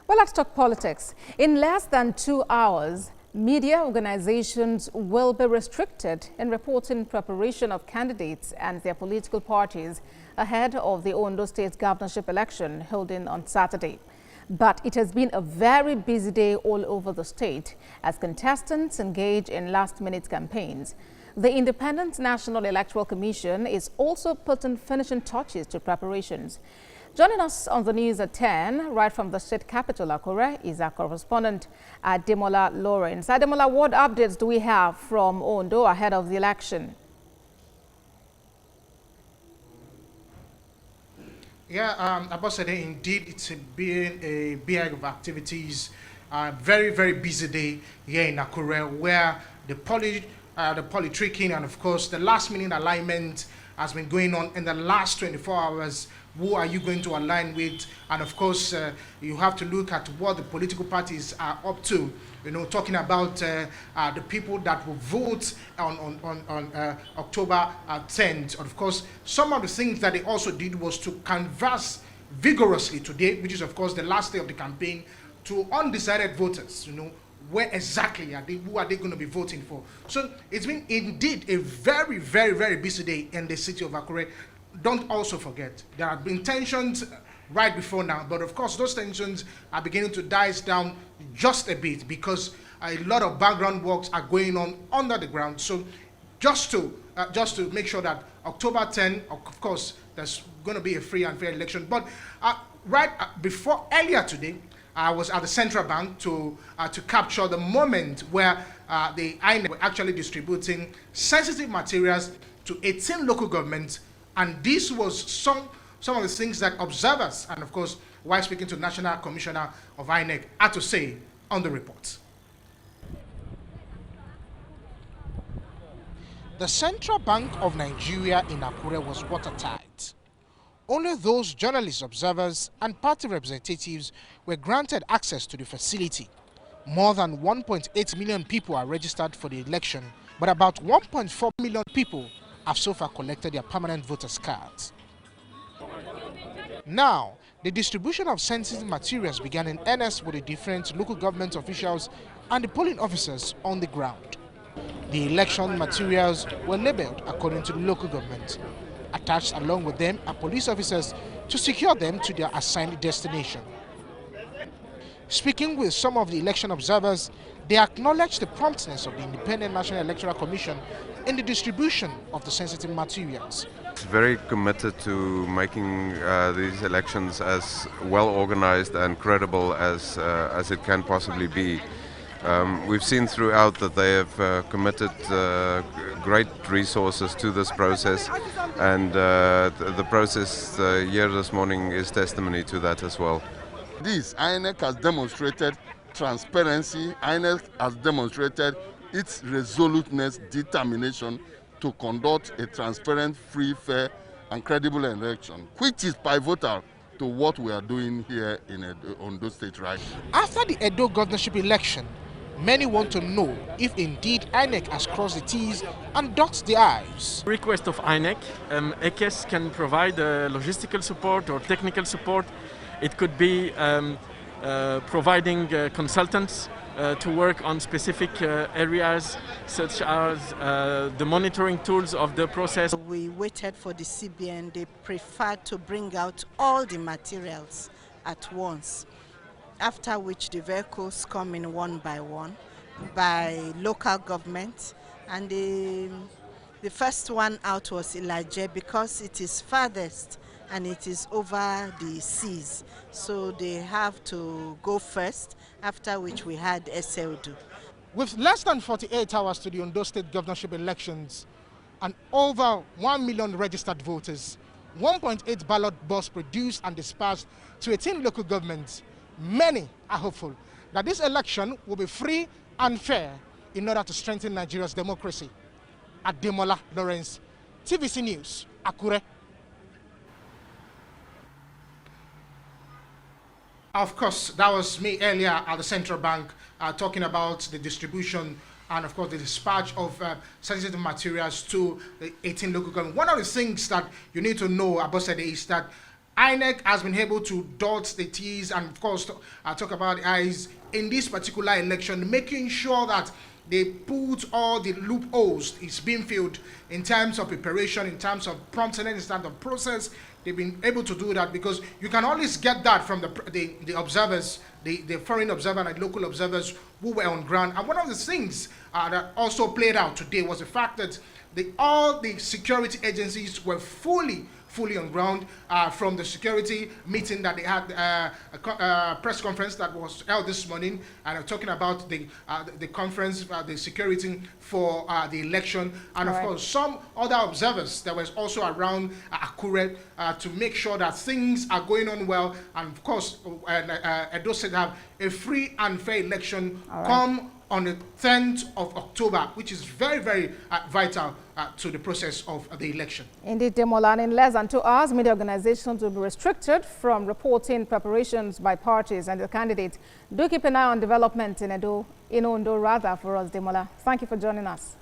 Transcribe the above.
Well, let's talk politics. In less than 2 hours, media organizations will be restricted in reporting preparation of candidates and their political parties ahead of the Ondo State governorship election holding on Saturday. But it has been a very busy day all over the state as contestants engage in last-minute campaigns. The Independent National Electoral Commission is also putting finishing touches to preparations. Joining us on the news at 10, right from the state capital, Akure, is our correspondent, Ademola Lawrence. Ademola, what updates do we have from Ondo ahead of the election? Yeah, Abosede, indeed, it's been a big of activities. Very, very busy day here in Akure, where the politicking and, of course, the last-minute alignment has been going on in the last 24 hours. Who are you going to align with? And of course, you have to look at what the political parties are up to. You know, talking about the people that will vote on October 10th. Of course, some of the things that they also did was to canvass vigorously today, which is of course the last day of the campaign, to undecided voters. You know, where exactly are they? Who are they going to be voting for? So it's been indeed a very, very, very busy day in the city of Akure. Don't also forget, there have been tensions right before now, but of course those tensions are beginning to die down just a bit because a lot of background works are going on under the ground. So just to make sure that October 10, of course, there's going to be a free and fair election. But before earlier today, I was at the central bank to capture the moment where the INEC were actually distributing sensitive materials to 18 local governments. And this was some of the things that observers, and of course, while speaking to the National Commissioner of INEC, had to say on the report. The Central Bank of Nigeria in Akure was watertight. Only those journalists, observers, and party representatives were granted access to the facility. More than 1.8 million people are registered for the election, but about 1.4 million people have so far collected their permanent voters' cards. Now, the distribution of sensitive materials began in earnest with the different local government officials and the polling officers on the ground. The election materials were labeled according to the local government. Attached along with them are police officers to secure them to their assigned destination. Speaking with some of the election observers, they acknowledged the promptness of the Independent National Electoral Commission in the distribution of the sensitive materials. It's very committed to making these elections as well organized and credible as it can possibly be. We've seen throughout that they have committed great resources to this process, and the process here this morning is testimony to that as well. This INEC has demonstrated transparency. INEC has demonstrated its resoluteness, determination to conduct a transparent, free, fair, and credible election, which is pivotal to what we are doing here in Ondo State right now. After the Edo governorship election, many want to know if indeed INEC has crossed the T's and dots the I's. Request of INEC, EKES can provide logistical support or technical support. It could be providing consultants to work on specific areas, such as the monitoring tools of the process. We waited for the CBN. They preferred to bring out all the materials at once, after which the vehicles come in one by one by local government. And the first one out was Ilaje because it is farthest and it is over the seas. So they have to go first, after which we had SLD. With less than 48 hours to the Ondo State governorship elections and over 1 million registered voters, 1.8 ballot boxes produced and dispatched to 18 local governments, many are hopeful that this election will be free and fair in order to strengthen Nigeria's democracy. Ademola Lawrence, TVC News, Akure. Of course, that was me earlier at the central bank talking about the distribution and, of course, the dispatch of sensitive materials to the 18 local governments. One of the things that you need to know, Abosede, is that INEC has been able to dot the T's and, of course, talk about the I's in this particular election, making sure that they put all the loopholes is being filled in terms of preparation, in terms of promptness, in terms of process. They've been able to do that because you can always get that from the observers, the foreign observer and the local observers who were on ground. And one of the things that also played out today was the fact that all the security agencies were fully on ground from the security meeting that they had, a press conference that was held this morning, and talking about the conference, the security for the election, and of course some other observers that was also around Akure to make sure that things are going on well, and of course Edo State have a free and fair election come on the 10th of October, which is very, very vital to the process of the election. Indeed, Demola, in less than 2 hours, media organizations will be restricted from reporting preparations by parties and the candidates. Do keep an eye on development in Ondo rather, for us, Demola. Thank you for joining us.